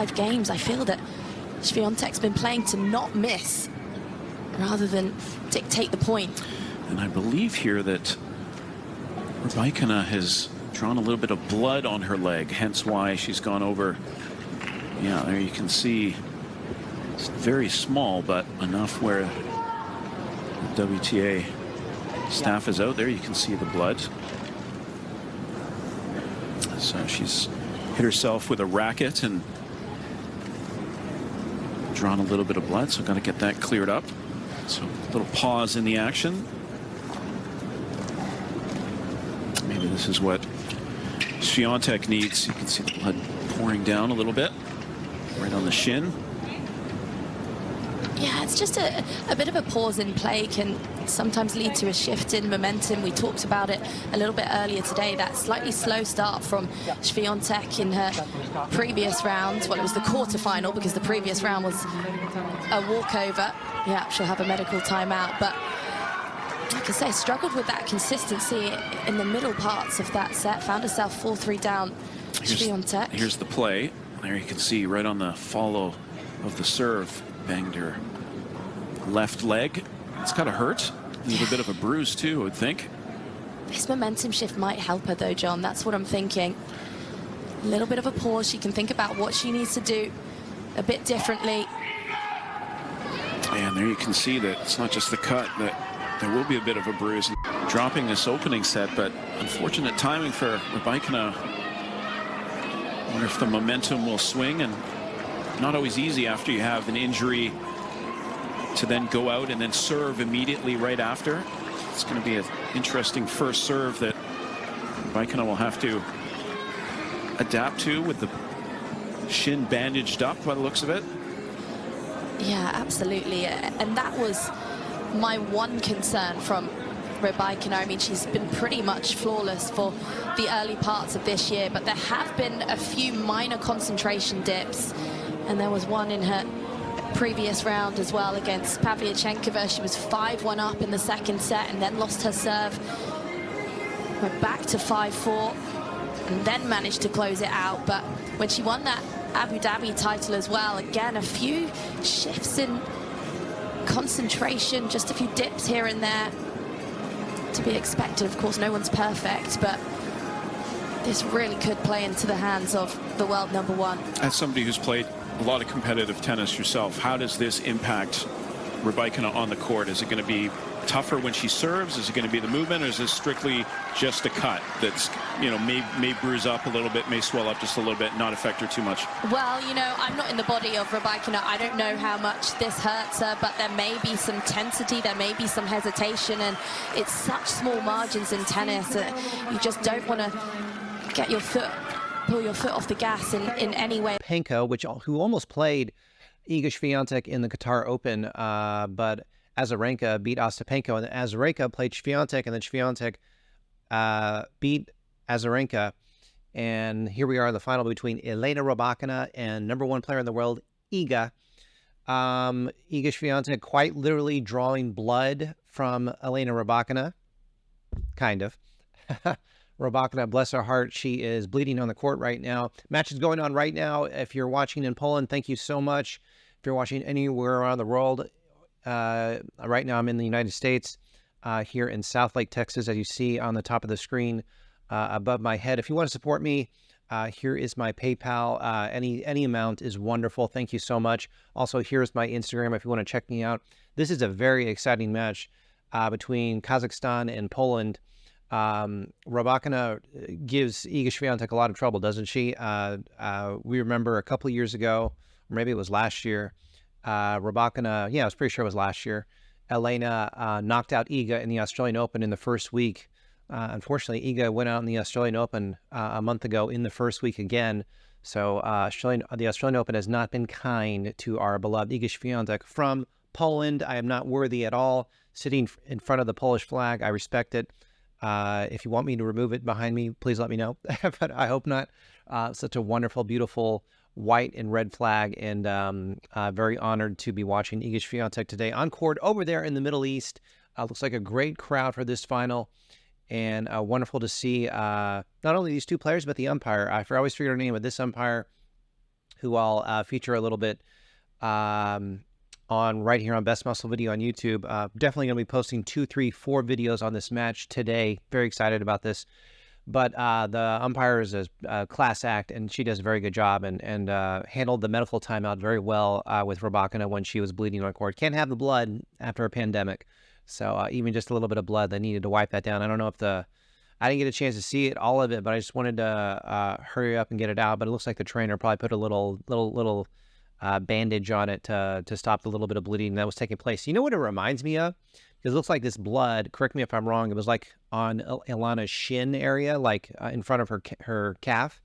5 games, I feel that Świątek's been playing to not miss rather than dictate the point. And I believe here that Rybakina has drawn a little bit of blood on her leg, hence why she's gone over. Yeah, there you can see it's very small, but enough where the WTA staff is out there. You can see the blood. So she's hit herself with a racket and drawn a little bit of blood, so got to get that cleared up. So a little pause in the action. Maybe this is what Świątek needs. You can see the blood pouring down a little bit right on the shin. Yeah, it's just a bit of a pause in play can sometimes lead to a shift in momentum. We talked about it a little bit earlier today, that slightly slow start from Świątek in her previous round. Well, it was the quarterfinal because the previous round was a walkover. Yeah, she'll have a medical timeout, but like I say, struggled with that consistency in the middle parts of that set, found herself 4-3 down. Świątek. Here's the play. There you can see right on the follow of the serve, banged her left leg. It's got to hurt. A little bit of a bruise too, I would think. This momentum shift might help her though, John. That's what I'm thinking. A little bit of a pause. She can think about what she needs to do a bit differently. And there you can see that it's not just the cut, that there will be a bit of a bruise. Dropping this opening set, but unfortunate timing for Rybakina. I wonder if the momentum will swing, and not always easy after you have an injury to then go out and then serve immediately right after. It's going to be an interesting first serve that Rybakina will have to adapt to with the shin bandaged up by the looks of it. Yeah, absolutely. And that was my one concern from Rybakina. I mean, she's been pretty much flawless for the early parts of this year, but there have been a few minor concentration dips, and there was one in her previous round as well against Pavlyuchenkova. She was 5-1 up in the second set and then lost her serve, went back to 5-4 and then managed to close it out. But when she won that Abu Dhabi title as well, again, a few shifts in concentration, just a few dips here and there to be expected. Of course, no one's perfect, but this really could play into the hands of the world #1. As somebody who's played a lot of competitive tennis yourself, how does this impact Rybakina on the court? Is it going to be tougher when she serves? Is it going to be the movement, or is this strictly just a cut that's, you know, may bruise up a little bit, may swell up just a little bit, not affect her too much? Well, you know, I'm not in the body of Rybakina. I don't know how much this hurts her, but there may be some tensity, there may be some hesitation, and it's such small margins in tennis that you just don't want to get your foot, pull your foot off the gas in any way. Penko, who almost played Iga Świątek in the Qatar Open, but Azarenka beat Ostapenko, and Azarenka played Świątek, and then Świątek beat Azarenka. And here we are in the final between Elena Rybakina and #1 player in the world, Iga. Iga Świątek quite literally drawing blood from Elena Rybakina. Kind of. Rybakina, bless her heart, she is bleeding on the court right now. Match is going on right now. If you're watching in Poland, thank you so much. If you're watching anywhere around the world, right now I'm in the United States, here in Southlake, Texas, as you see on the top of the screen above my head. If you want to support me, here is my PayPal. Any amount is wonderful. Thank you so much. Also, here's my Instagram if you want to check me out. This is a very exciting match between Kazakhstan and Poland. Rybakina gives Iga Świątek a lot of trouble, doesn't she? We remember a couple of years ago, or maybe it was last year, Rybakina, yeah, I was pretty sure it was last year, Elena knocked out Iga in the Australian Open in the first week. Unfortunately, Iga went out in the Australian Open a month ago in the first week again. So the Australian Open has not been kind to our beloved Iga Świątek from Poland. I am not worthy at all sitting in front of the Polish flag. I respect it. If you want me to remove it behind me, please let me know. But I hope not. Such a wonderful, beautiful white and red flag, and very honored to be watching Iga Świątek today on court over there in the Middle East. Looks like a great crowd for this final, and wonderful to see not only these two players, but the umpire. I always forget her name, but this umpire who I'll feature a little bit on right here on Best Muscle Video on YouTube. Definitely going to be posting 2, 3, 4 videos on this match today. Very excited about this. But the umpire is a class act, and she does a very good job and handled the medical timeout very well with Rybakina when she was bleeding on court. Can't have the blood after a pandemic. So even just a little bit of blood, they needed to wipe that down. I don't know if I didn't get a chance to see it, all of it, but I just wanted to hurry up and get it out. But it looks like the trainer probably put a little bandage on it to stop the little bit of bleeding that was taking place. You know what it reminds me of? Because it looks like this blood, correct me if I'm wrong, it was like on Ilana's shin area, like in front of her calf.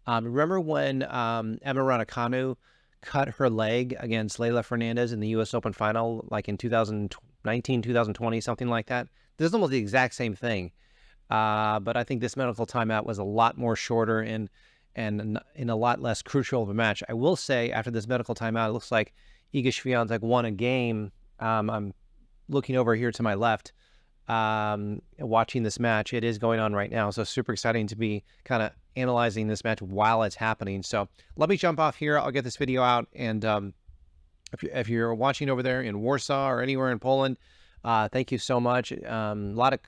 Remember when Emma Raducanu cut her leg against Leylah Fernandez in the U.S. Open final, like in 2019, 2020, something like that? This is almost the exact same thing. But I think this medical timeout was a lot more shorter and in a lot less crucial of a match. I will say, after this medical timeout, it looks like Iga Świątek won a game. I'm looking over here to my left, watching this match. It is going on right now, so super exciting to be kind of analyzing this match while it's happening. So let me jump off here. I'll get this video out, and if you're watching over there in Warsaw or anywhere in Poland, thank you so much. A lot of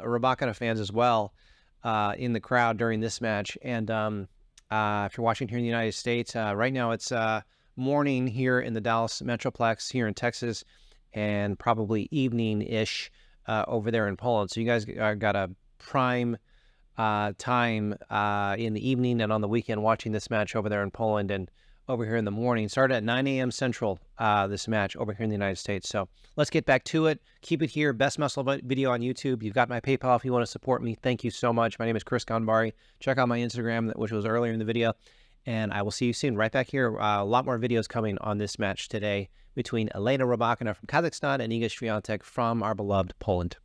Rybakina fans as well in the crowd during this match. And if you're watching here in the United States, right now it's morning here in the Dallas Metroplex here in Texas, and probably evening-ish over there in Poland. So you guys got a prime time in the evening and on the weekend watching this match over there in Poland, and over here in the morning. Started at 9 a.m. Central, this match over here in the United States. So let's get back to it. Keep it here. Best Muscle Video on YouTube. You've got my PayPal if you want to support me. Thank you so much. My name is Chris Ganbari. Check out my Instagram, which was earlier in the video. And I will see you soon. Right back here. A lot more videos coming on this match today between Elena Rybakina from Kazakhstan and Iga Świątek from our beloved Poland.